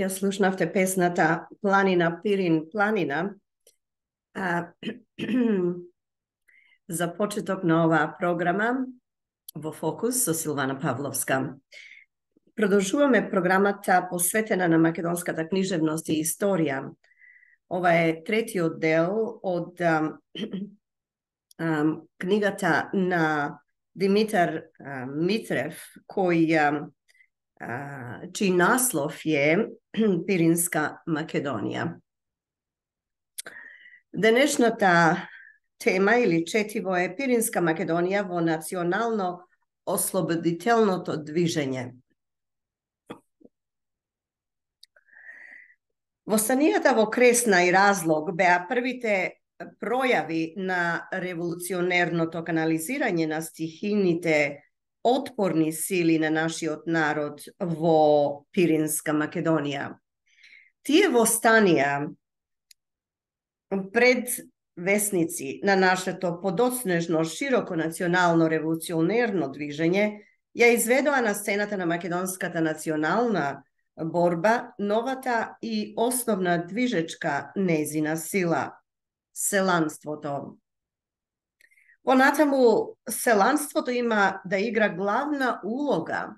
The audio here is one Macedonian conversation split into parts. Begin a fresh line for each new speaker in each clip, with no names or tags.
Ja слушнавте песната Планина, Пирин, Планина. За почеток на оваа програма во Фокус со Силвана Павловска. Продолжуваме програмата посветена на македонската книжевност и историја. Ова е третиот дел од книгата на Димитар Митрев, кој чиј наслов е Пиринска Македонија. Денешната тема или четиво е Пиринска Македонија во национално ослободителното движење. Во самијата во кресна и разлог беа првите пројави на револуционерното канализирање на стихийните отпорни сили на нашиот народ во Пиринска Македонија. Тие востанија пред весници на нашето подоцнежно широко национално револуционерно движење ја изведоа на сцената на македонската национална борба новата и основна движечка нејзина сила – селанството. Понатаму, селанството има да игра главна улога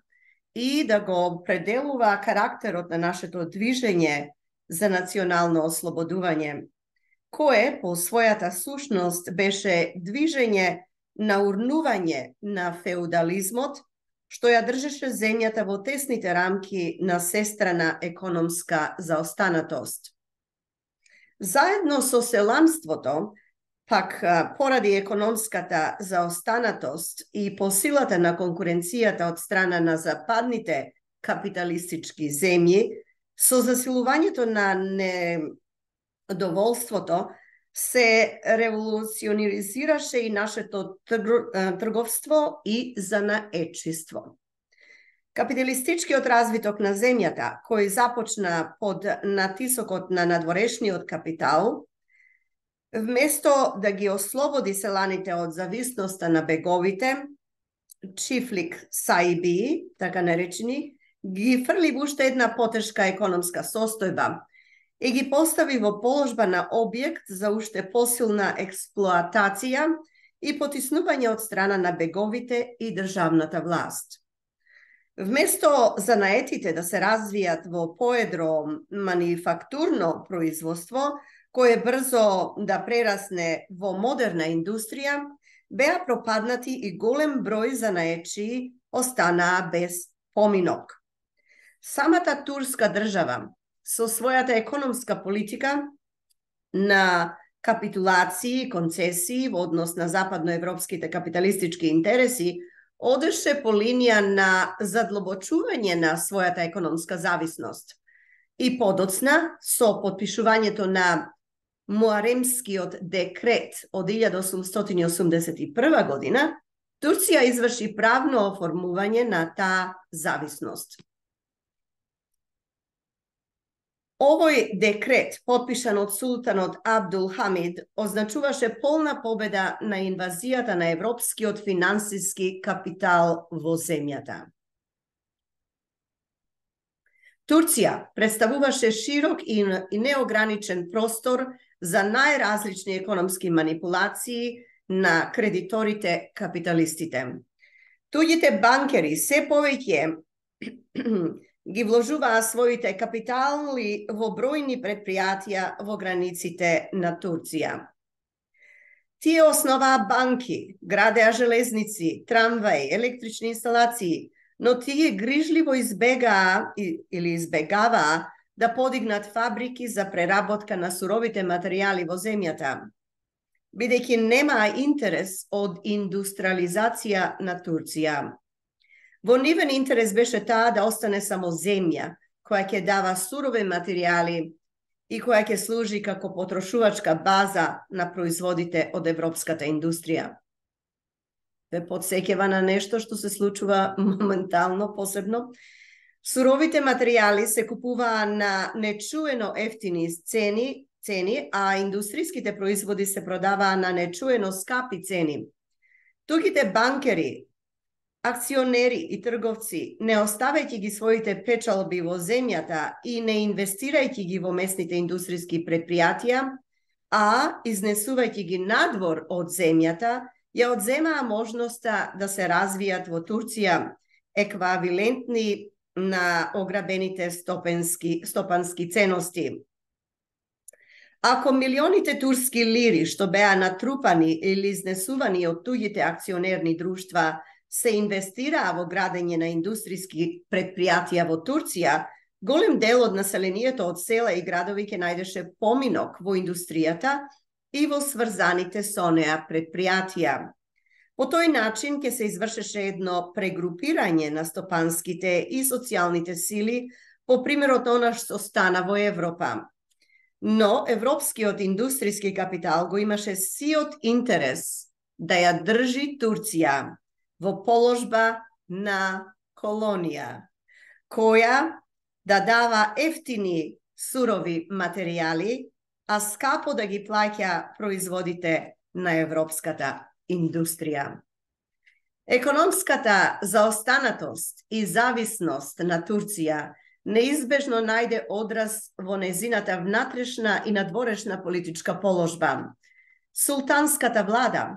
и да го определува карактерот на нашето движење за национално ослободување, кое по својата сушност беше движење на урнување на феудализмот, што ја држеше земјата во тесните рамки на сестрана економска заостанатост. Заедно со селанството, пак поради економската заостанатост и по силата на конкуренцијата од страна на западните капиталистички земји, со засилувањето на недоволството се револуциониризираше и нашето трговство и занаетчиство. Капиталистичкиот развиток на земјата, кој започна под натисокот на надворешниот капитал, вместо да ги ослободи селаните од зависноста на беговите, чифлик саиби, така наречени, ги фрли во уште една потешка економска состојба и ги постави во положба на објект за уште посилна експлоатација и потиснување од страна на беговите и државната власт. Вместо занаетите да се развијат во поедро манифактурно производство, кое брзо да прерасне во модерна индустрија, беа пропаднати и голем број занаетчии останаа без поминок. Самата турска држава, со својата економска политика на капитулации и концесии во однос на западноевропските капиталистички интереси, одеше по линија на задлобочување на својата економска зависност. И подоцна, со подпишувањето на Муаремскиот декрет од 1881 година, Турција изврши правно оформување на таа зависност. Овој декрет, подпишан од султанот Абдул Хамид, означуваше полна победа на инвазијата на европскиот финансиски капитал во земјата. Турција представуваше широк и неограничен простор за најразлични економски манипулации на кредиторите капиталистите. Туѓите банкери се повеќе ги вложуваа своите капитали во бројни предпријатија во границите на Турција. Тие основаа банки, градеа железници, трамваи, електрични инсталации, но тие грижливо избегаваа да подигнат фабрики за преработка на суровите материјали во земјата, бидејќи немаа интерес од индустриализација на Турција. Во нивен интерес беше таа да остане само земја, која ќе дава сурови материјали и која ќе служи како потрошувачка база на производите од европската индустрија. Ве подсеќава на нешто што се случува моментално, посебно. Суровите материјали се купуваа на нечуено ефтини цени, а индустриските производи се продаваа на нечуено скапи цени. Тугите банкери, акционери и трговци, не оставајќи ги своите печалби во земјата и не инвестирајќи ги во местните индустријски предпријатија, а изнесувајќи ги надвор од земјата, ја одземаа можноста да се развијат во Турција еквивалентни на ограбените стопански ценности. Ако милионите турски лири што беа натрупани или изнесувани од туѓите акционерни друштва се инвестираа во градење на индустријски предпријатија во Турција, голем дел од населението од села и градови ќе најдеше поминок во индустријата и во сврзаните со неа предпријатија. По тој начин ќе се извршеше едно прегрупирање на стопанските и социјалните сили по примерот она што стана во Европа, Но европскиот индустријски капитал го имаше сиот интерес да ја држи Турција во положба на колонија, која да дава ефтини сурови материјали, а скапо да ги плаќа производите на европската индустрија. Економската заостанатост и зависност на Турција неизбежно најде одраз во незината внатрешна и надворешна политичка положба. Султанската влада,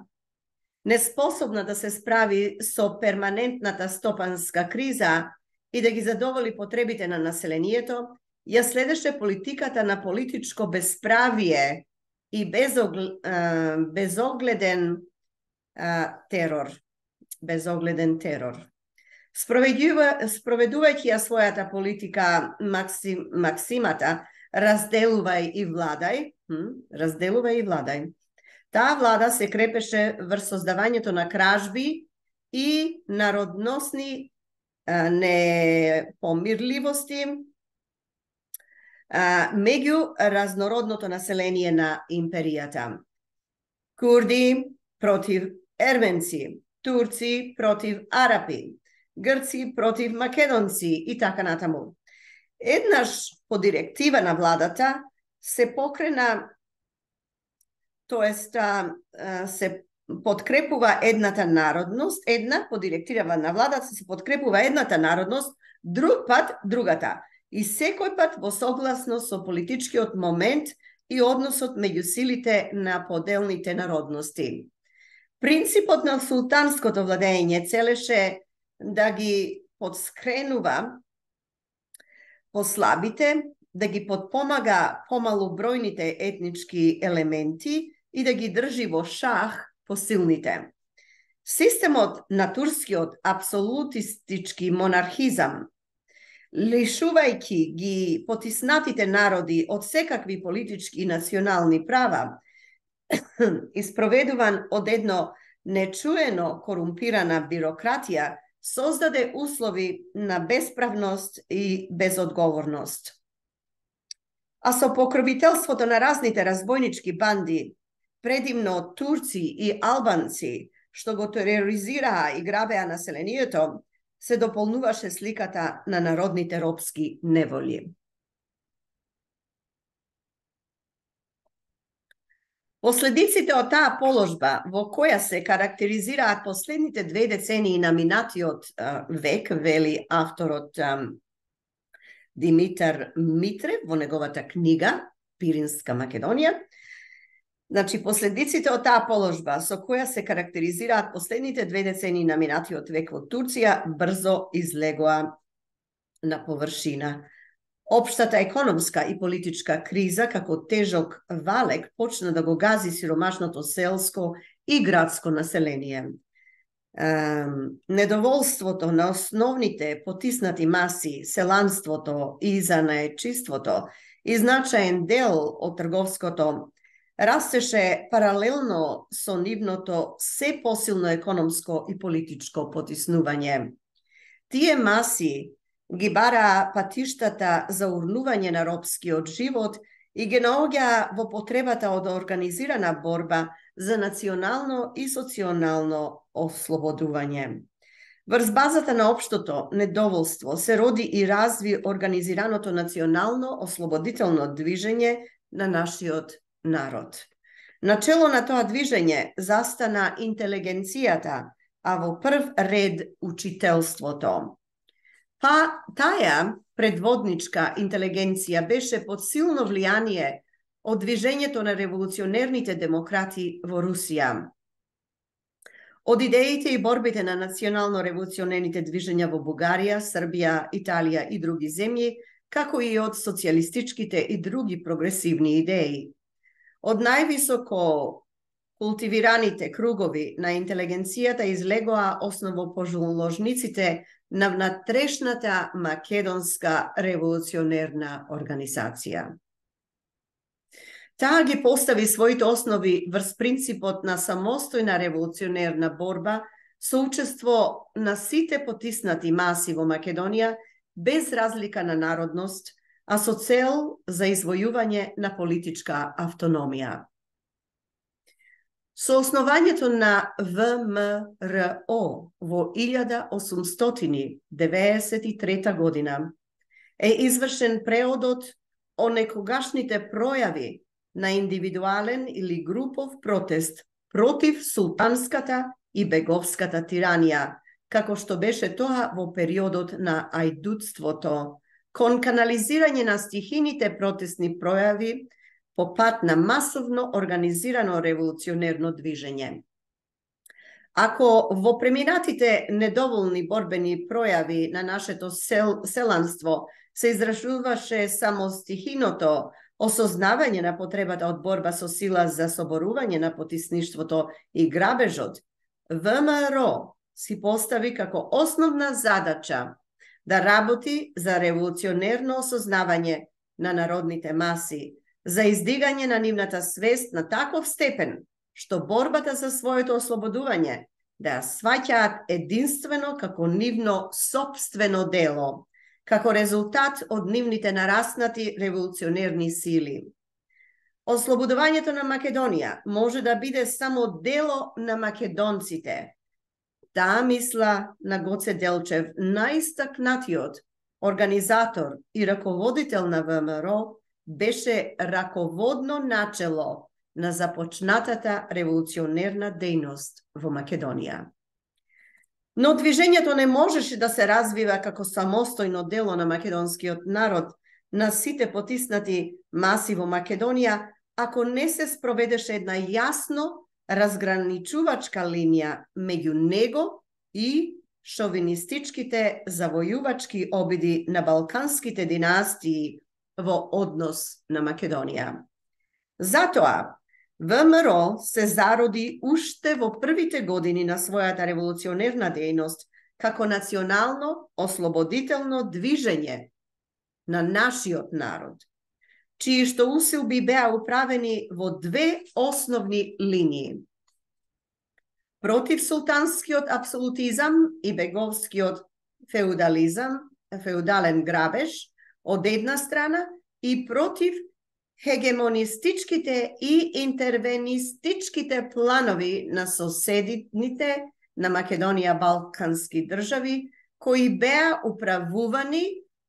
неспособна да се справи со перманентната стопанска криза и да ги задоволи потребите на населението, ја следеше политиката на политичко безправие и безогледен терор. Спроведувајќи ја својата политика максимата разделувај и владај, таа влада се крепеше врз создавањето на кражби и народносни непомирливости меѓу разнородното население на империјата. Курди против ерменци, турци против арапи, грци против македонци и така натаму. Еднаш по директива на владата се покрена, се подкрепува едната народност, по директива на владата се подкрепува едната народност, друг пат другата. И секој пат во согласност со политичкиот момент и односот меѓу силите на поделните народности. Принципот на султанското владење целеше да ги подскренува послабите, да ги подпомага помалобројните етнички елементи и да ги држи во шах посилните. Системот на турскиот апсолутистички монархизам, лишувајќи ги потиснатите народи од секакви политички и национални права, испроведуван од едно нечуено корумпирана бирократија, создаде услови на бесправност и безодговорност. А со покровителството на разните разбойнички банди, предимно од турци и албанци, што го тероризираа и грабеа населението, се дополнуваше сликата на народните робски неволи. Последиците од таа положба, во која се карактеризираат последните 2 децении на минатиот век, вели авторот Димитар Митрев во неговата книга Пиринска Македонија. Значи, последиците од таа положба, со која се карактеризираат последните 2 децении на минатиот век во Турција, брзо излегоа на површина. Општата економска и политичка криза, како тежок валек, почна да го гази сиромашното селско и градско население. Недоволството на основните потиснати маси, селанството и занаечиството и значаен дел од трговското растеше паралелно со нивното се посилно економско и политичко потиснување. Тие маси ги бараа патиштата за урнување на робскиот живот и ги наоѓаа во потребата од организирана борба за национално и социјално ослободување. Врз базата на општото недоволство се роди и разви организираното национално ослободително движење на нашиот народ. Начело на тоа движење застана интелигенцијата, а во прв ред учителството. Па таа предводничка интелигенција беше под силно влијание од движењето на револуционерните демократи во Русија. Од идеите и борбите на национално-револуционерните движења во Бугарија, Србија, Италија и други земји, како и од социјалистичките и други прогресивни идеи. Од највисоко култивираните кругови на интелигенцијата излегоа основоположниците на внатрешната македонска револуционерна организација. Таа ги постави своите основи врз принципот на самостојна револуционерна борба со учество на сите потиснати маси во Македонија, без разлика на народност, а со цел за извојување на политичка автономија. Со основањето на ВМРО во 1893 година е извршен преодот онекогашните пројави на индивидуален или групов протест против султанската и беговската тиранија, како што беше тоа во периодот на ајдутството, кон канализирање на стихините протестни пројави по пат на масовно организирано револуционерно движење. Ако во преминатите недоволни борбени пројави на нашето селанство се изражуваше само стихиното осознавање на потребата од борба со сила за соборување на потисништвото и грабежот, ВМРО си постави како основна задача да работи за револуционерно осознавање на народните маси, за издигање на нивната свест на таков степен, што борбата за своето ослободување да ја сваќаат единствено како нивно сопствено дело, како резултат од нивните нараснати револуционерни сили. Ослободувањето на Македонија може да биде само дело на македонците. Таа мисла на Гоце Делчев, најистакнатиот организатор и раководител на ВМРО, беше раководно начело на започнатата револуционерна дејност во Македонија. Но движењето не можеше да се развива како самостојно дело на македонскиот народ, на сите потиснати маси во Македонија, ако не се спроведеше една јасно разграничувачка линија меѓу него и шовинистичките завојувачки обиди на балканските династии во однос на Македонија. Затоа, ВМРО се зароди уште во првите години на својата револуционерна дејност како национално ослободително движење на нашиот народ, чии што усилби беа управени во две основни линии. Против султанскиот апсолутизам и беговскиот феудален грабеж од една страна и против хегемонистичките и интервенистичките планови на соседите на Македонија балкански држави, кои беа управувани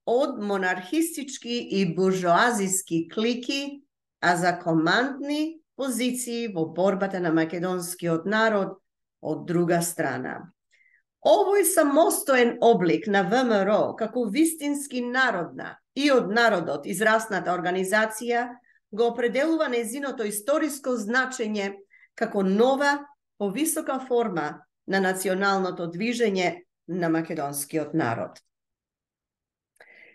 од монархистички и буржоазиски клики, а за командни позиции во борбата на македонскиот народ од друга страна. Овој самостоен облик на ВМРО како вистински народна и од народот израсната организација го определува нејзиното историско значење како нова, повисока форма на националното движење на македонскиот народ.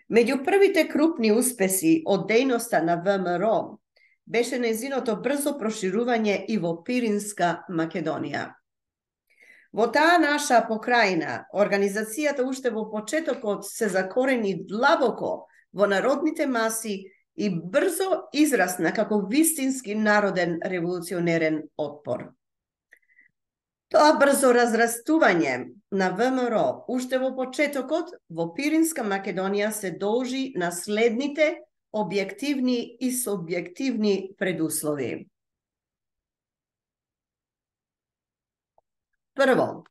Меѓу првите крупни успеси од дејноста на ВМРО беше нејзиното брзо проширување и во Пиринска Македонија. Во таа наша покрајна, организацијата уште во почетокот се закорени длабоко во народните маси и брзо израсна како вистински народен револуционерен отпор. Тоа брзо разрастување на ВМРО уште во почетокот во Пиринска Македонија се должи на следните објективни и субјективни предуслови. Прво,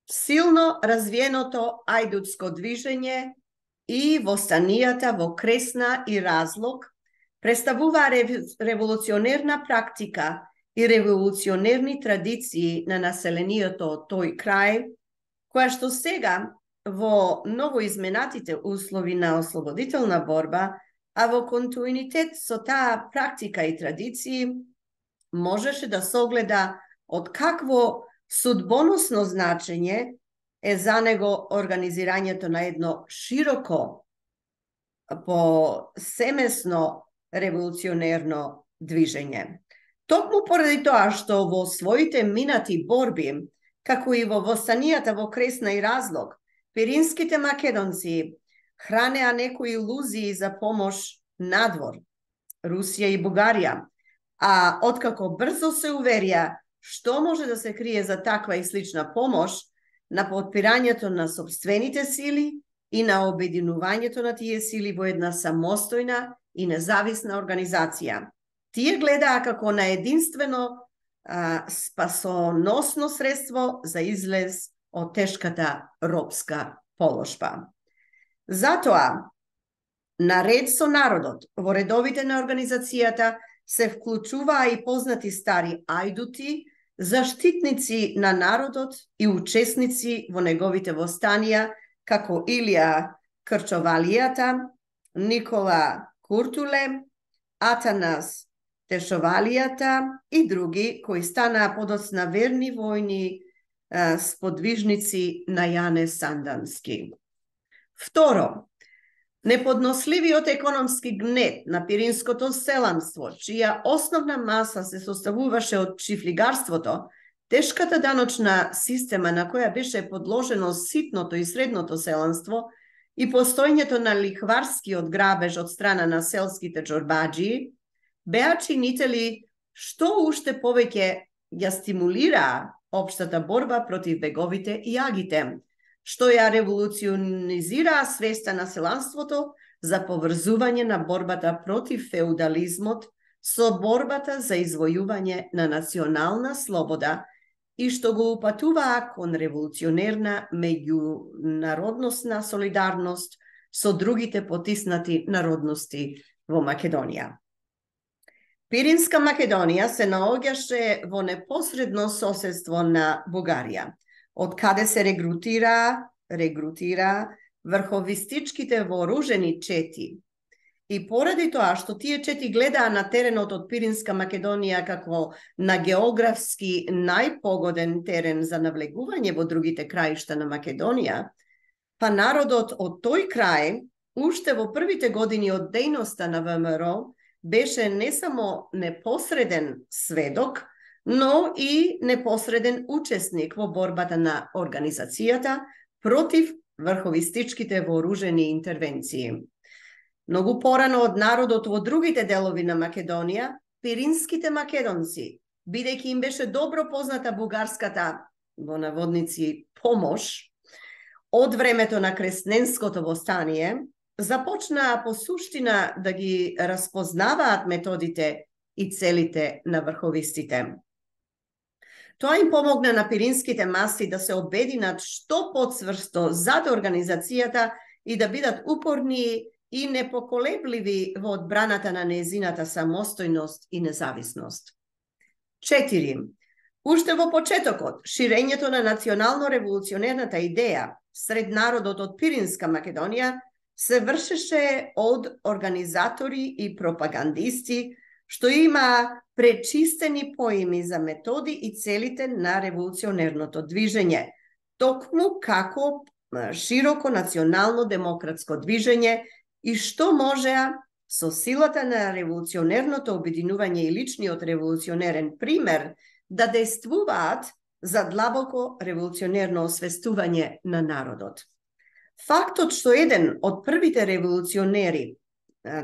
силно развиеното ајдутско движење и востанијата во Кресна и Разлог представува револуционерна практика и револуционерни традиции на населението тој крај, која што сега во новоизменатите услови на ослободителна борба, а во континуитет со таа практика и традиции, можеше да се огледа од какво судбоносно значење е за него организирањето на едно широко, посемесно револуционерно движење. Токму поради тоа што во своите минати борби, како и во востанијата во Кресна и Разлог, пиринските македонци хранеа некои илузии за помош надвор, Русија и Бугарија, а откако брзо се уверија што може да се крие за таква и слична помош на подпирањето на сопствените сили, и на обединувањето на тие сили во една самостојна и независна организација. Тие гледаа како на единствено спасоносно средство за излез од тешката робска положба. Затоа, наред со народот, во редовите на организацијата се вклучуваа и познати стари ајдути, заштитници на народот и учесници во неговите востанија, како Илија Крчовалијата, Никола Куртуле, Атанас Тешовалијата и други кои станаа подоцна верни војни сподвижници на Јане Сандански. Второ, неподносливиот економски гнет на пиринското селанство, чија основна маса се составуваше од чифлигарството, тешката даночна система на која беше подложено ситното и средното селанство и постојањето на лихварскиот грабеж од страна на селските џорбаџии, беа чинители што уште повеќе ја стимулираа општата борба против беговите и агите, што ја револуционизираа свеста на селанството за поврзување на борбата против феудализмот со борбата за извојување на национална слобода и што го упатуваа кон револуционерна меѓународносна солидарност со другите потиснати народности во Македонија. Пиринска Македонија се наоѓаше во непосредно соседство на Бугарија, од каде се регрутира врховистичките вооружени чети. И поради тоа што тие чети гледаа на теренот од Пиринска Македонија како на географски најпогоден терен за навлегување во другите краишта на Македонија, па народот од тој крај, уште во првите години од дејноста на ВМРО, беше не само непосреден сведок, но и непосреден учесник во борбата на организацијата против врховистичките вооружени интервенции. Многу порано од народот во другите делови на Македонија, пиринските македонци, бидејќи им беше добро позната бугарската, во наводници, помош, од времето на Кресненското востание, започнаа по суштина да ги разпознаваат методите и целите на врховистите. Тоа им помогна на пиринските маси да се обединат што подсврсто зад организацијата и да бидат упорни и непоколебливи во одбраната на нејзината самостојност и независност. 4. Уште во почетокот, ширењето на национално-револуционерната идеја сред народот од Пиринска Македонија се вршеше од организатори и пропагандисти, што има пречистени поими за методи и целите на револуционерното движење, токму како широко национално-демократско движење и што можеа со силата на револуционерното обединување и личниот револуционерен пример да действуваат за длабоко револуционерно освестување на народот. Фактот што еден од првите револуционери,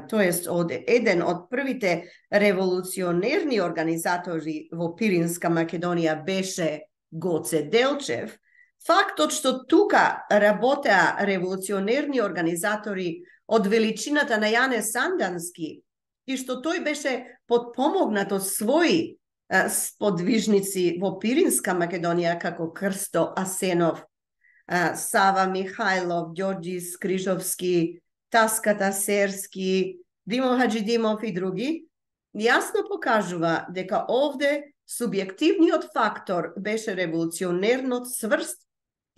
тоест еден од првите револуционерни организатори во Пиринска Македонија беше Гоце Делчев, фактот што тука работеа револуционерни организатори од величината на Јане Сандански и што тој беше подпомогнат од своји сподвижници во Пиринска Македонија како Крсто Асенов, Сава Михајлов, Ѓорѓи Скрижовски, Таска Тасерски, Димо Хаџидимов и други, јасно покажува дека овде субјективниот фактор беше револуционерно цврст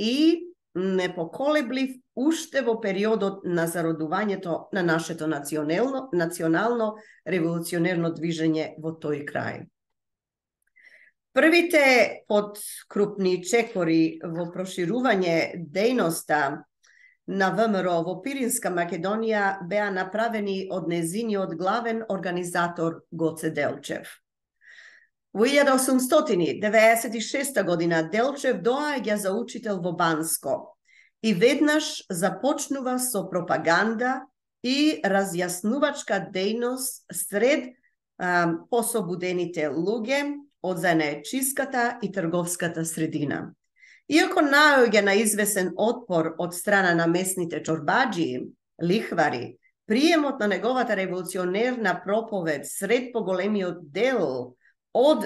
и непоколеблив уште во периодот на зародувањето на нашето национално револуционерно движење во тој крај. Првите подкрупни чекори во проширување дејноста на ВМРО во Пиринска Македонија беа направени од незиниот главен организатор Гоце Делчев. Во 1896 година Делчев доаѓа за учител во Банско и веднаш започнува со пропаганда и разјаснувачка дејност сред пособудените луѓе од занаечиската и трговската средина. Иако наоѓа на извесен отпор од страна на местните чорбаджи, лихвари, приемот на неговата револуционерна проповед сред поголемиот дел од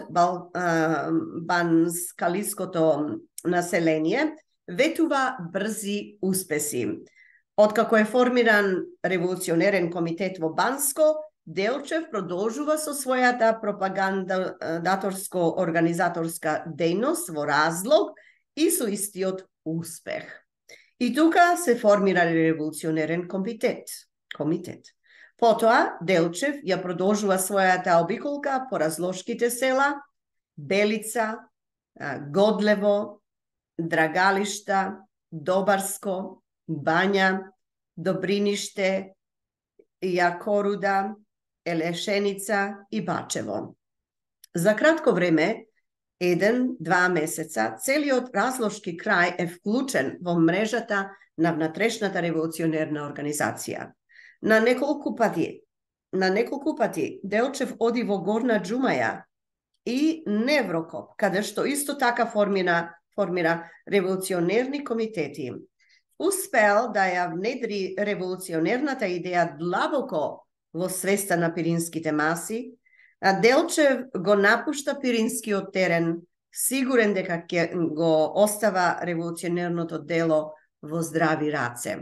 банскалиското население ветува брзи успеси. Откако е формиран револуционерен комитет во Банско, Делчев продолжува со својата пропагандаторско-организаторска дејност во Разлог и со истиот успех. И тука се формира револуционерен комитет. Потоа Делчев ја продолжува својата обиколка по разлошките села Белица, Годлево, Драгалишта, Добарско, Бања, Добриниште, Јакоруда, Елешеница и Бачево. За кратко време, 1-2 месеца, целиот Разлошки крај е вклучен во мрежата на внатрешната револуционерна организација. На неколку пати Делчев оди во Горна Џумаја и Неврокоп, каде што исто така формира револуционерни комитети. Успел да ја внедри револуционерната идеја длабоко во свеста на пиринските маси, а Делчев го напушта пиринскиот терен, сигурен дека ќе го остава револуционерното дело во здрави раце.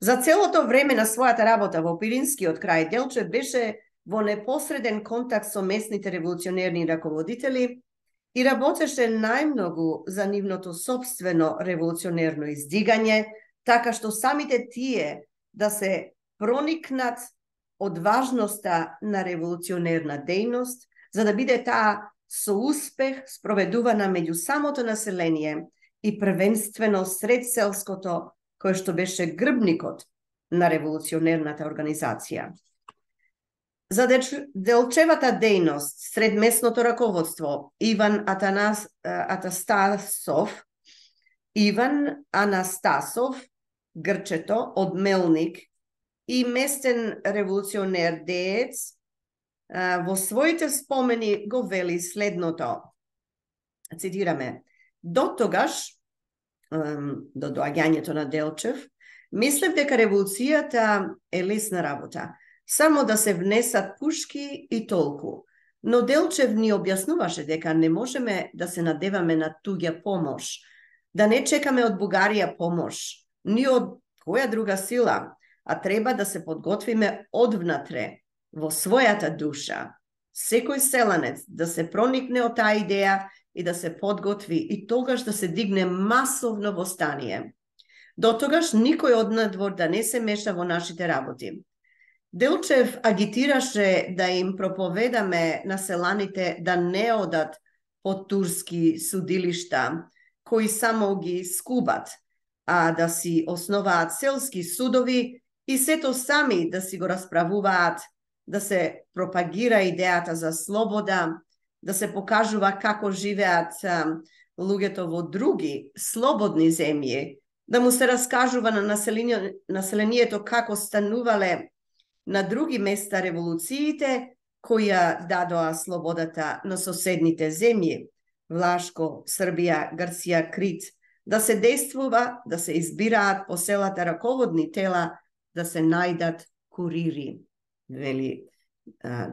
За целото време на својата работа во пиринскиот крај, Делчев беше во непосреден контакт со местните револуционерни раководители и работеше најмногу за нивното собствено револуционерно издигање, така што самите тие да се проникнат од важноста на револуционерна дејност, за да биде таа со успех спроведувана меѓу самото население и првенствено сред селското, кој што беше грбникот на револуционерната организација. За Делчевата дејност сред местното раководство Иван Анастасов, Грчето од Мелник и местен револуционер деец, во своите спомени го вели следното. Цитираме: до тогаш, до доаѓањето на Делчев, мислев дека револуцијата е лесна работа, само да се внесат пушки и толку. Но Делчев ни објаснуваше дека не можеме да се надеваме на туѓа помош, да не чекаме од Бугарија помош, ни од која друга сила, а треба да се подготвиме одвнатре, во својата душа. Секој селанец да се проникне од таа идеја и да се подготви и тогаш да се дигне масовно востание. До тогаш никој од надвор да не се меша во нашите работи. Делчев агитираше да им проповедаме на селаните да не одат под турски судилишта, кои само ги скубат, а да си основаат селски судови и сето сами да си го расправуваат, да се пропагира идејата за слобода, да се покажува како живеат луѓето во други слободни земји, да му се раскажува на населението како станувале на други места револуциите, кои ја дадоа слободата на соседните земји, Влашко, Србија, Грција, Крит, да се действува, да се избираат по селата раководни тела, да се најдат курири, вели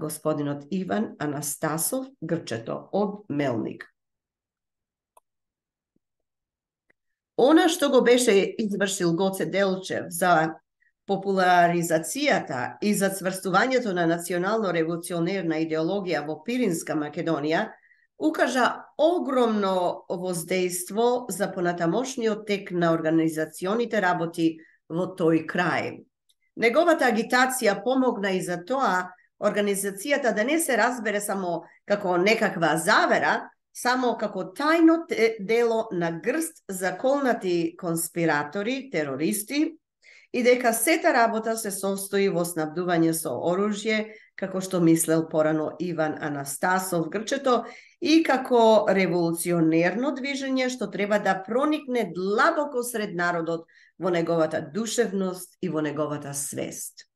господинот Иван Анастасов, Грчето од Мелник. Она што го беше извршил Гоце Делчев за популаризацијата и за цврстувањето на национално-револуционерна идеологија во Пиринска Македонија, укажа огромно воздейство за понатамошниот тек на организационите работи во тој крај. Неговата агитација помогна и за тоа организацијата да не се разбере само како некаква завера, само како тајно дело на грст заколнати конспиратори, терористи, и дека сета работа се состои во снабдување со оружје, како што мислел порано Иван Анастасов, Грчето, и како револуционерно движење што треба да проникне длабоко сред народот во неговата душевност и во неговата свест.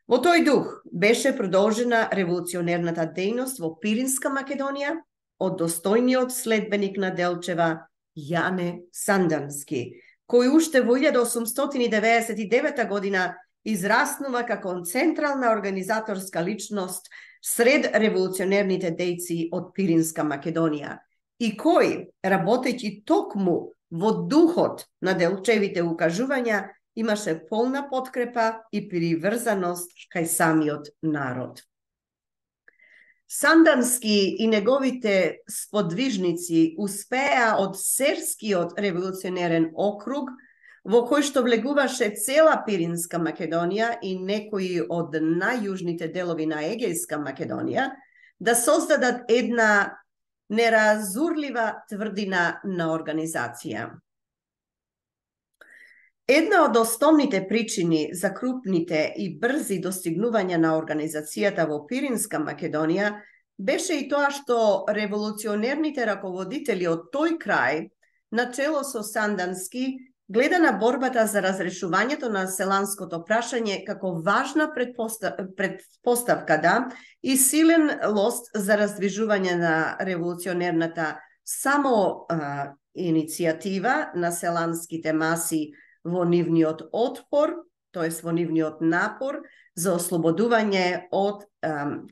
Во тој дух беше продолжена револуционерната дејност во Пиринска Македонија од достојниот следбеник на Делчева, Јане Сандански, кој уште во 1899 година израснува како централна организаторска личност сред револуционерните дејци од Пиринска Македонија и кој, работејќи токму во духот на Делчевите укажувања, имаше полна подкрепа и приврзаност кај самиот народ. Сандански и неговите сподвижници успеа од Серскиот револуционерен округ, во кој што влегуваше цела Пиринска Македонија и некои од најјужните делови на Егејска Македонија, да создадат една неразурлива тврдина на организација. Една од основните причини за крупните и брзи достигнувања на организацијата во Пиринска Македонија беше и тоа што револуционерните раководители од тој крај, начело со Сандански, гледа на борбата за разрешувањето на селанското прашање како важна предпоставка и силен лост за раздвижување на револуционерната само иницијатива на селанските маси во нивниот отпор, тоест во нивниот напор за ослободување од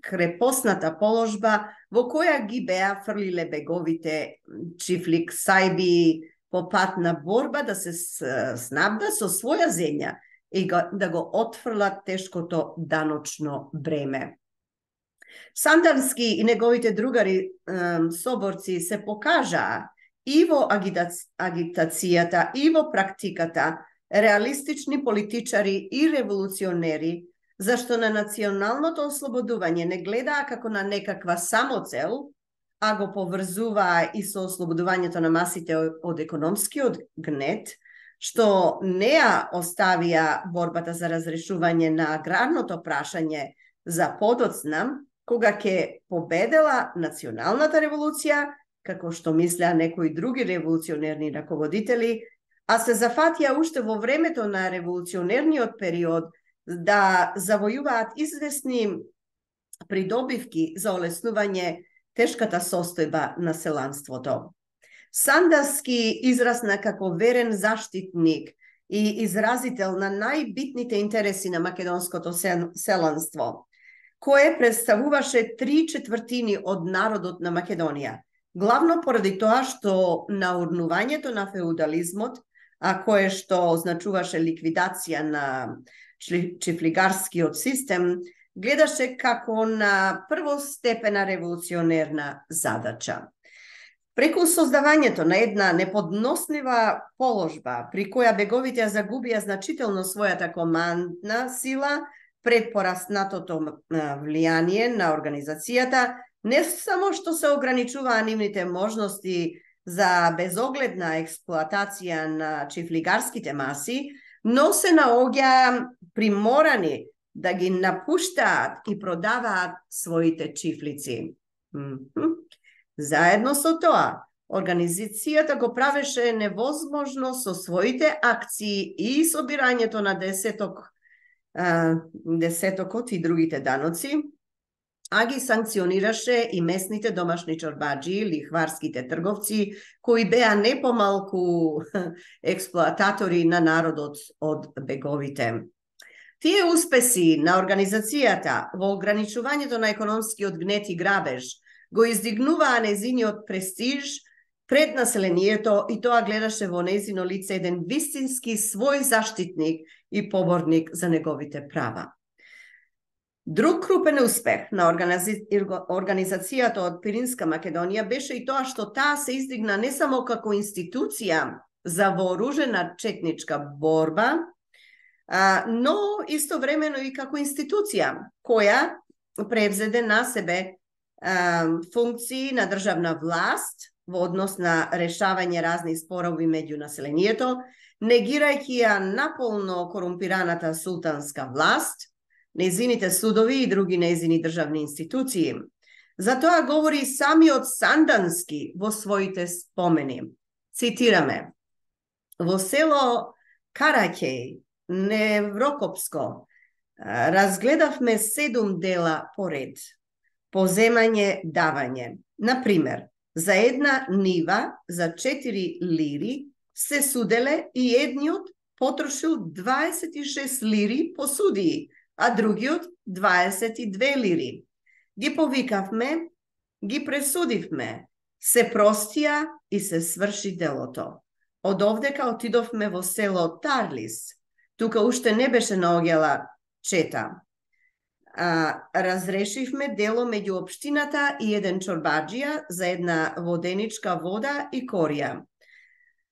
крепосната положба во која ги беа фрлиле беговите Чифлик Сајби по пат на борба да се снабда со своја земја и да го отфрлат тешкото даночно бреме. Сандански и неговите другари соборци се покажаа и во агитацијата, и во практиката реалистични политичари и револуционери, зашто на националното ослободување не гледаа како на некаква самоцел, а го поврзуваа и со ослободувањето на масите од економскиот гнет, што не ја оставија борбата за разрешување на аграрното прашање за подоцна, кога ќе победела националната револуција, како што мислеа некои други револуционерни раководители, а се зафатија уште во времето на револуционерниот период да завојуваат известни придобивки за олеснување тешката состојба на селанството. Сандански израсна како верен заштитник и изразител на најбитните интереси на македонското селанство, кое представуваше 3/4 од народот на Македонија, главно поради тоа што наурнувањето на феудализмот, а кое што означуваше ликвидација на чифлигарскиот систем, гледаше како на првостепена револуционерна задача. Преку создавањето на една неподнослива положба, при која беговите ја загубија значително својата командна сила пред пораснатото влијание на организацијата, не само што се ограничуваа нивните можности за безогледна експлоатација на чифлигарските маси, но се наоѓаа приморани да ги напуштаат и продаваат своите чифлици. Заедно со тоа, организацијата го правеше невозможно со своите акции и собирањето на десетокот и другите даноци, а ги санкционираше и местните домашни чорбаджи, лихварските трговци, кои беа не помалку експлоататори на народот од беговите. Тие успеси на организацијата во ограничувањето на економскиот гнет и грабеж го издигнуваа незиниот престиж пред населението и тоа гледаше во незино лице еден вистински свој заштитник и поборник за неговите права. Друг крупен успех на организацијата од Пиринска Македонија беше и тоа што таа се издигна не само како институција за вооружена четничка борба, но истовремено и како институција која превзеде на себе функции на државна власт во однос на решавање разни спорови меѓу населението, негирајќи ја наполно корумпираната султанска власт, незините судови и други незини државни институции. За тоа говори самиот Сандански во своите спомени. Цитираме: во село Караќеј, Неврокопско, разгледавме 7 дела поред. Поземање, давање. Например, За една нива за 4 лири се суделе и едниот потрошил 26 лири по судии, а другиот 22 лири. Ги повикавме, ги пресудивме, се простија и се сврши делото. Од овдека отидовме во село Тарлис. Тука уште не беше наоѓала чета. Разрешивме дело меѓу општината и еден чорбаджија за една воденичка вода и корија.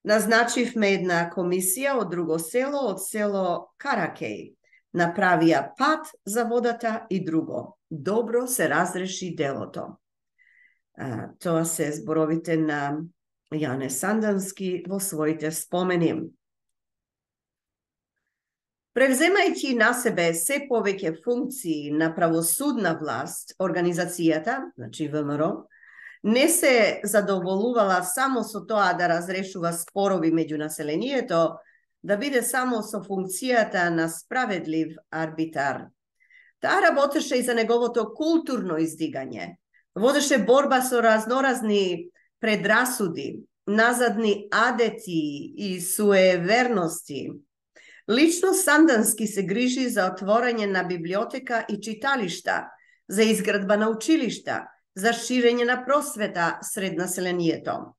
Назначивме една комисија од друго село, од село Каракеј. Направија пат за водата и друго. Добро се разреши делото. Тоа се зборовите на Јане Сандански во своите спомени. Превземајќи на себе се повеќе функции на правосудна власт, организацијата, значи ВМРО, не се задоволувала само со тоа да разрешува спорови меѓу населението, да биде само со функцијата на справедлив арбитар. Таа работеше и за неговото културно издигање. Водеше борба со разноразни предрасуди, назадни адети и суеверности. Лично Сандански се грижи за отворање на библиотека и читалишта, за изградба на училишта, за ширење на просвета сред населението.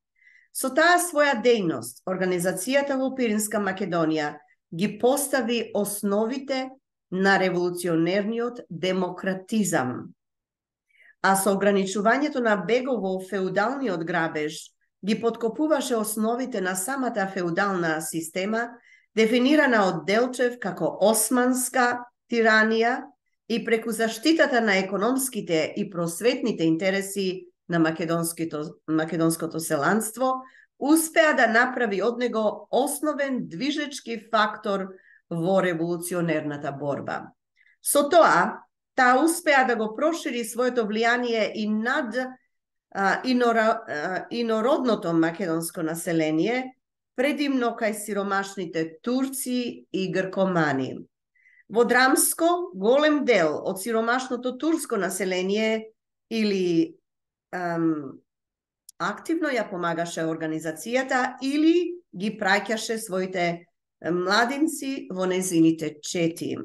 Со таа своја дејност, организацијата во Пиринска Македонија ги постави основите на револуционерниот демократизам. А со ограничувањето на бегот во феудалниот грабеж ги подкопуваше основите на самата феудална система, дефинирана од Делчев како османска тиранија, и преку заштитата на економските и просветните интереси на македонското селанство, успеа да направи од него основен движечки фактор во револуционерната борба. Со тоа, таа успеа да го прошири своето влијание и над инородното македонско население, предимно кај сиромашните турци и гркомани. Во Драмско, голем дел од сиромашното турско население или активно ја помагаше организацијата или ги праќаше своите младинци во незините чети.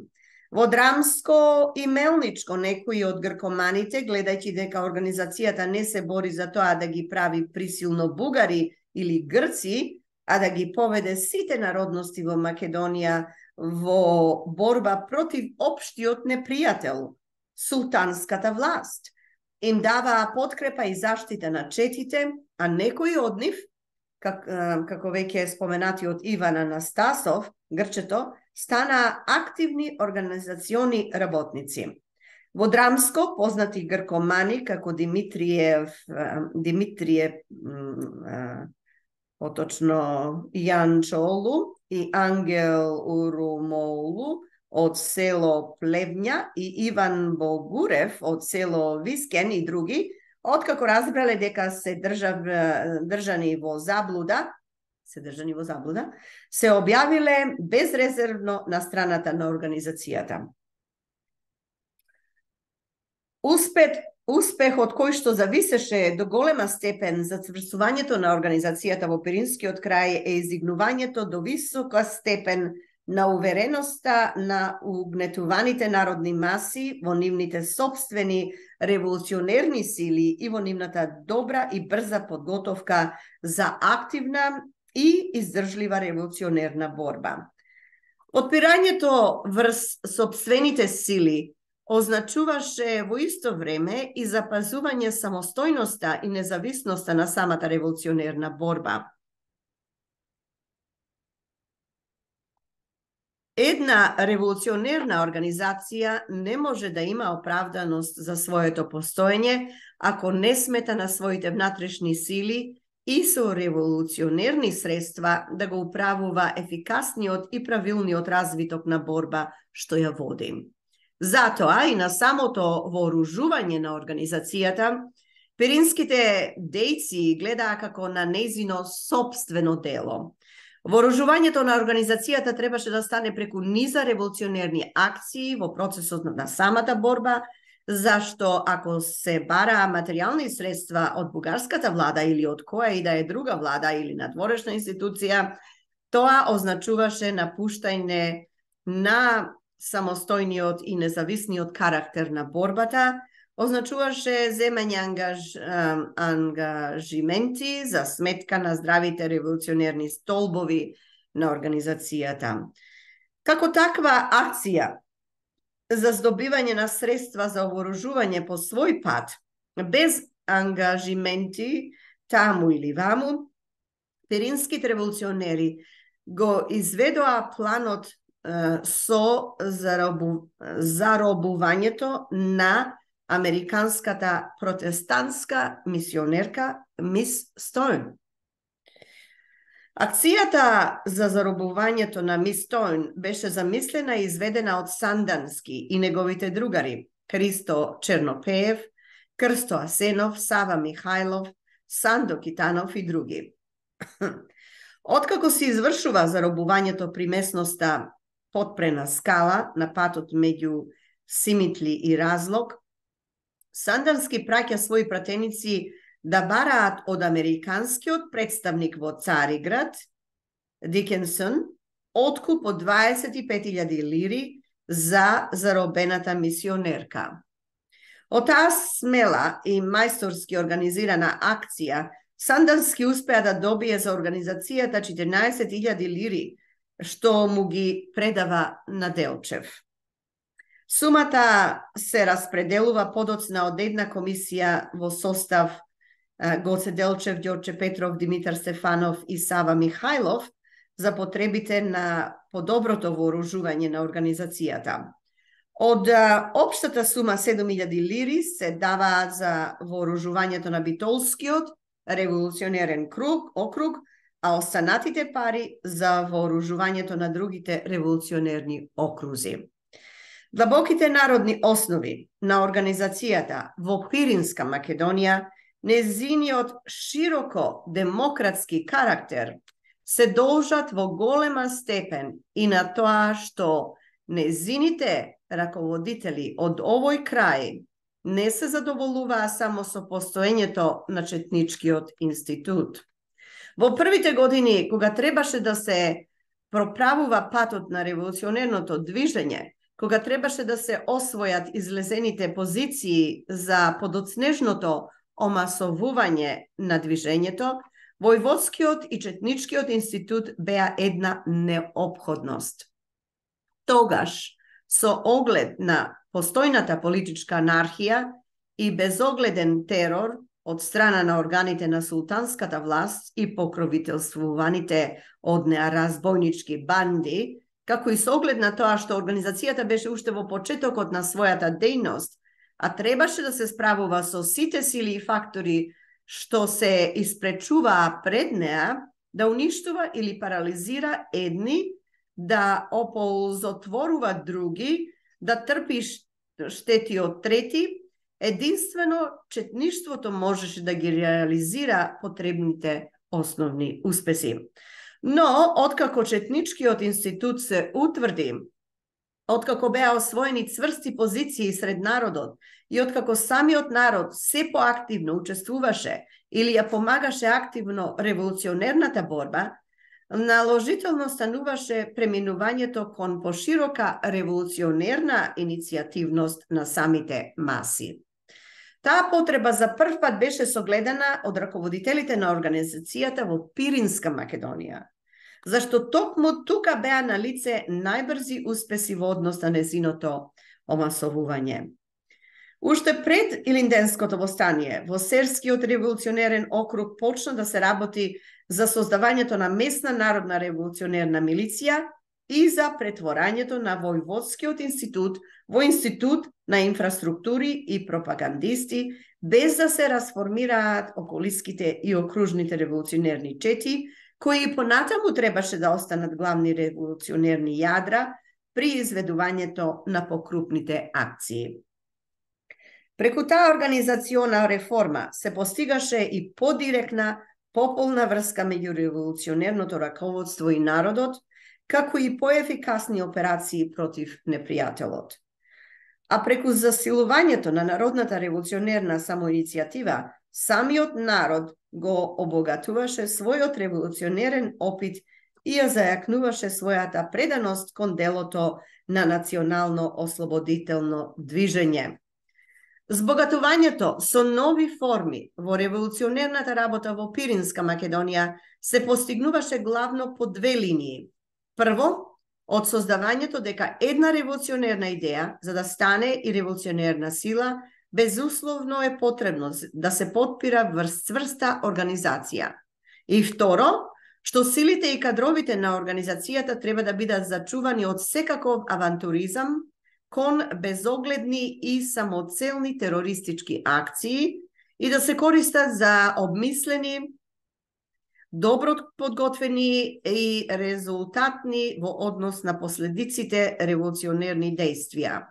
Во Драмско и Мелничко некои од гркоманите, гледајќи дека организацијата не се бори за тоа да ги прави присилно бугари или грци, а да ги поведе сите народности во Македонија во борба против општиот непријател, султанската власт, им даваа подкрепа и заштита на четите, а некои од нив, како веќе споменатиот Иван Анастасов, Грчето, станаа активни организациони работници. Во Драмско, познати гркомани како Димитриев, поточно Јан Чолу и Ангел Урумоулу од село Плевња и Иван Богурев од село Вискен и други, откако разбрале дека се држани во заблуда, се објавиле безрезервно на страната на организацијата. Успехот кој што зависеше до голема степен за цврстувањето на организацијата во Пиринскиот крај е изигнувањето до висока степен на увереноста на угнетуваните народни маси во нивните собствени револуционерни сили и во нивната добра и брза подготовка за активна и издржлива револуционерна борба. Отпирањето врз сопствените сили означуваше во исто време и запазување самостојноста и независноста на самата револуционерна борба. Една револуционерна организација не може да има оправданост за своето постоење ако не смета на своите внатрешни сили и со револуционерни средства да го управува ефикасниот и правилниот развиток на борба што ја води. Затоа и на самото вооружување на организацијата, пиринските дејци гледаа како на нејзино сопствено дело. Вооружувањето на организацијата требаше да стане преку низа револуционерни акции во процесот на самата борба, зашто ако се бара материјални средства од бугарската влада или од која и да е друга влада или надворешна институција, тоа означуваше напуштање на самостојниот и независниот карактер на борбата, означуваше земање ангажименти за сметка на здравите револуционерни столбови на организацијата. Како таква акција за здобивање на средства за вооружување по свој пат, без ангажименти таму или ваму, пиринските револуционери го изведоа планот со заробувањето на американската протестантска мисионерка Мис Стоун. Акцијата за заробувањето на Мис Стоун беше замислена и изведена од Сандански и неговите другари Христо Чернопеев, Крсто Асенов, Сава Михајлов, Сандо Китанов и други. Откако се извршува заробувањето при местноста Потпрена скала на патот меѓу Симитли и Разлог, Сандански праќа своји пратеници да бараат од американскиот представник во Цариград, Дикенсон, откуп од 25.000 лири за заробената мисионерка. Од таа смела и мајсторски организирана акција, Сандански успеа да добие за организацијата 14.000 лири, што му ги предава на Делчев. Сумата се распределува подоцна од една комисија во состав Гоце Делчев, Ѓорче Петров, Димитар Стефанов и Сава Михајлов за потребите на подоброто вооружување на организацијата. Од општата сума 7.000 лири се даваат за вооружувањето на Битолскиот револуционерен округ, а останатите пари за вооружувањето на другите револуционерни окрузи. Длабоките народни основи на организацијата во Пиринска Македонија, незиниот широко демократски карактер, се должат во голема степен и на тоа што незините раководители од овој крај не се задоволуваа само со постоењето на Четничкиот институт. Во првите години, кога требаше да се проправува патот на револуционерното движење, кога требаше да се освојат излезените позиции за подоцнежното омасовување на движењето, Војводскиот и Четничкиот институт беа една неопходност. Тогаш, со оглед на постојната политичка анархија и безогледен терор од страна на органите на султанската власт и покровителствуваните од неа разбойнички банди, како и со оглед на тоа што организацијата беше уште во почетокот на својата дејност, а требаше да се справува со сите сили и фактори што се испречуваа пред неа, да уништува или парализира едни, да оползотворува други, да трпи штети од трети, единствено четништвото можеше да ги реализира потребните основни успеси. Но, откако Четничкиот институт се утврди, откако беа освоени цврсти позиции сред народот и откако самиот народ се поактивно учествуваше или ја помагаше активно револуционерната борба, наложително стануваше преминувањето кон поширока револуционерна иницијативност на самите маси. Таа потреба за прв пат беше согледана од раководителите на организацијата во Пиринска Македонија, зашто токму тука беа на лице најбрзи успеси во однос на незиното омасовување. Уште пред Илинденското востание, во Серскиот револуционерен округ почна да се работи за создавањето на местна народна револуционерна милиција и за претворањето на Војводскиот институт во институт на инфраструктури и пропагандисти, без да се расформираат околиските и окружните револуционерни чети, кои и понатаму требаше да останат главни револуционерни јадра при изведувањето на покрупните акции. Преку таа организациона реформа се постигаше и подиректна, пополна врска меѓу револуционерното раководство и народот, како и поефикасни операции против непријателот. А преку засилувањето на народната револуционерна самоиницијатива, самиот народ го обогатуваше својот револуционерен опит и ја зајакнуваше својата преданост кон делото на национално ослободително движење. Збогатувањето со нови форми во револуционерната работа во Пиринска Македонија се постигнуваше главно по две линии. Прво, од создавањето дека една револуционерна идеја, за да стане и револуционерна сила, безусловно е потребно да се потпира врз цврста организација. И второ, што силите и кадровите на организацијата треба да бидат зачувани од секаков авантуризам, кон безогледни и самоцелни терористички акции и да се користат за обмислени, добро подготвени и резултатни во однос на последиците револуционерни действија.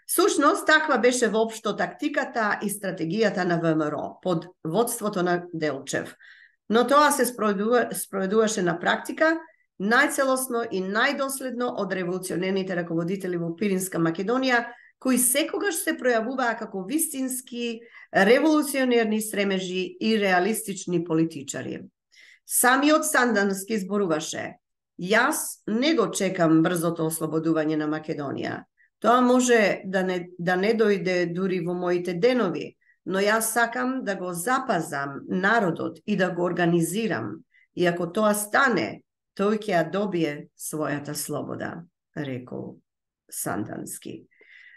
Сушност, таква беше воопшто тактиката и стратегијата на ВМРО под водството на Делчев. Но тоа се спроведуваше на практика најцелосно и најдоследно од револуционерните раководители во Пиринска Македонија, кои секогаш се пројавуваа како вистински револуционерни стремежи и реалистични политичари. Самиот Сандански зборуваше: "Јас не го чекам брзото ослободување на Македонија. Тоа може да не дојде дури во моите денови, но јас сакам да го запазам народот и да го организирам. И ако тоа стане, тој ќе ја добие својата слобода", рекол Сандански.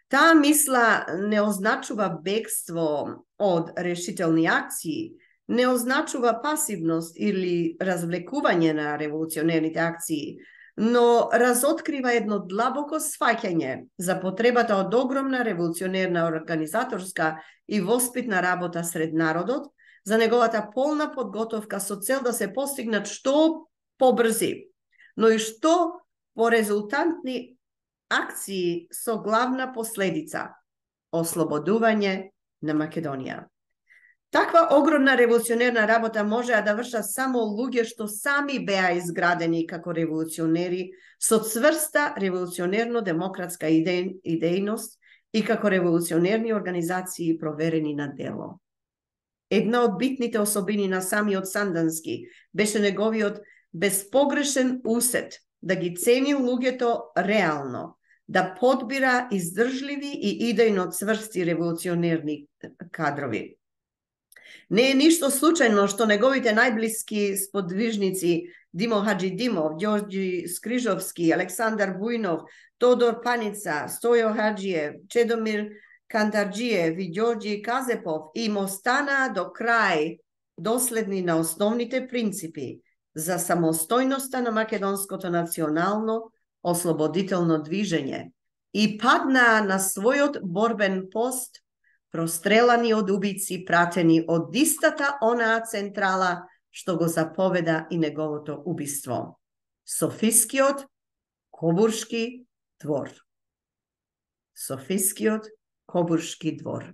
Таа мисла не означува бегство од решителни акции, не означува пасивност или развлекување на револуционерните акции, но разоткрива едно длабоко сфаќање за потребата од огромна револуционерна организаторска и воспитна работа сред народот, за неговата полна подготовка со цел да се постигнат што побрзи, но и што порезултантни акции со главна последица – ослободување на Македонија. Таква огромна револуционерна работа можеа да вршат само луѓе што сами беа изградени како револуционери со цврста револуционерно-демократска идејност и како револуционерни организации проверени на дело. Една од битните особини на самиот Сандански беше неговиот безпогрешен усет да ги цени луѓето реално, да подбира издржливи и идејно цврсти револуционерни кадрови. Не е ништо случајно што неговите најблиски сподвижници Димо Хаджидимов, Ѓорѓи Скрижовски, Александар Вујнов, Тодор Паница, Стојо Хаджиев, Чедомир Кантарџиев и Ѓорѓи Казепов им останаа до крај доследни на основните принципи за самостојноста на македонското национално ослободително движење и паднаа на својот борбен пост, прострелани од убици пратени од истата онаа централа што го заповеда и неговото убиство. Софискиот Кобуршки двор. Софискиот Кобуршки двор.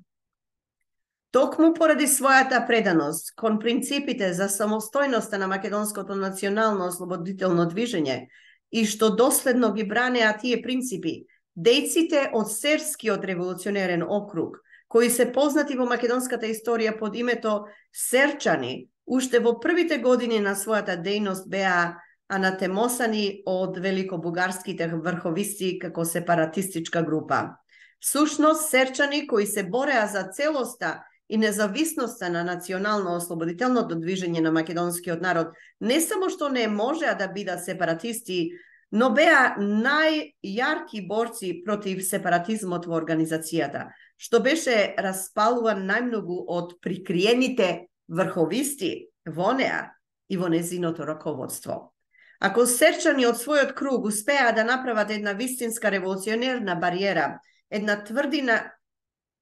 Токму поради својата преданост кон принципите за самостојноста на македонското национално ослободително движење и што доследно ги бранеа тие принципи, дејците од Серскиот револуционерен округ, кои се познати во македонската историја под името Серчани, уште во првите години на својата дејност беа анатемосани од великобугарските врховисти како сепаратистичка група. Сушност, Серчани кои се бореа за целоста и независноста на национално-ослободителното движење на македонскиот народ, не само што не можеа да бидат сепаратисти, но беа најјарки борци против сепаратизмот во организацијата, што беше распалуван најмногу од прикриените врховисти во неа и во незиното раководство. Ако Серчани од својот круг успеа да направат една вистинска револуционерна бариера, една тврдина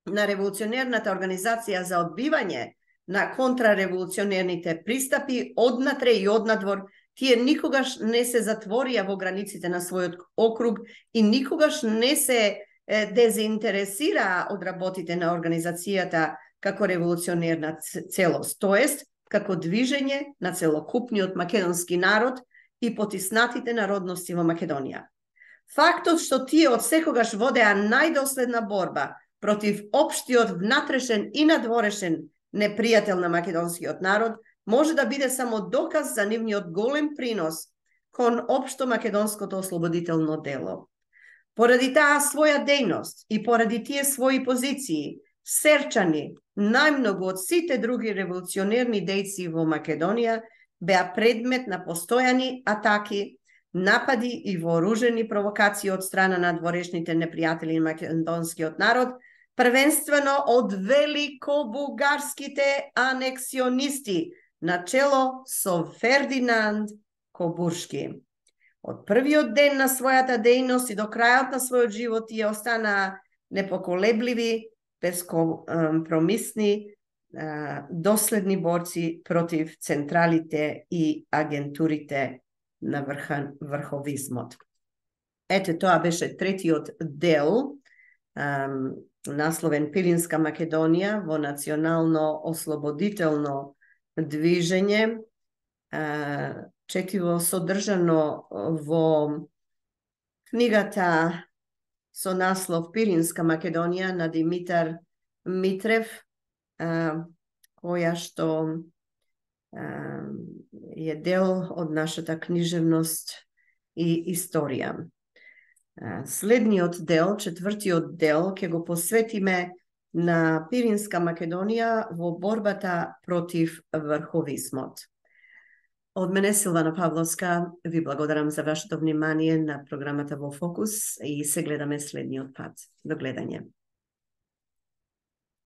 на револуционерната организација за одбивање на контрареволуционерните пристапи однатре и однадвор, тие никогаш не се затворија во границите на својот округ и никогаш не се дезинтересираа од работите на организацијата како револуционерна целост, тоест како движење на целокупниот македонски народ и потиснатите народности во Македонија. Фактот што тие од секогаш водеа најдоследна борба против општиот внатрешен и надворешен непријател на македонскиот народ може да биде само доказ за нивниот голем принос кон општо македонското ослободително дело. Поради таа своја дејност и поради тие своји позиции, Серчани, најмногу од сите други револуционерни дејци во Македонија, беа предмет на постојани атаки, напади и вооружени провокации од страна на дворешните непријатели на македонскиот народ, првенствено од великобугарските анексионисти, на чело со Фердинанд Кобуршки. Од првиот ден на својата дејност и до крајот на својот живот тие останаа непоколебливи, бескомпромисни, доследни борци против централите и агентурите на врховизмот. Ете, тоа беше третиот дел, насловен Пиринска Македонија во национално ослободително движење, четиво содржано во книгата со наслов Пиринска Македонија на Димитар Митрев, која што е дел од нашата книжевност и историја. Следниот дел, четвртиот дел, ќе го посветиме на Пиринска Македонија во борбата против врховизмот. Од мене Силвана Павловска ви благодарам за вашето внимание на програмата Во фокус и се гледаме следниот пат. До гледање.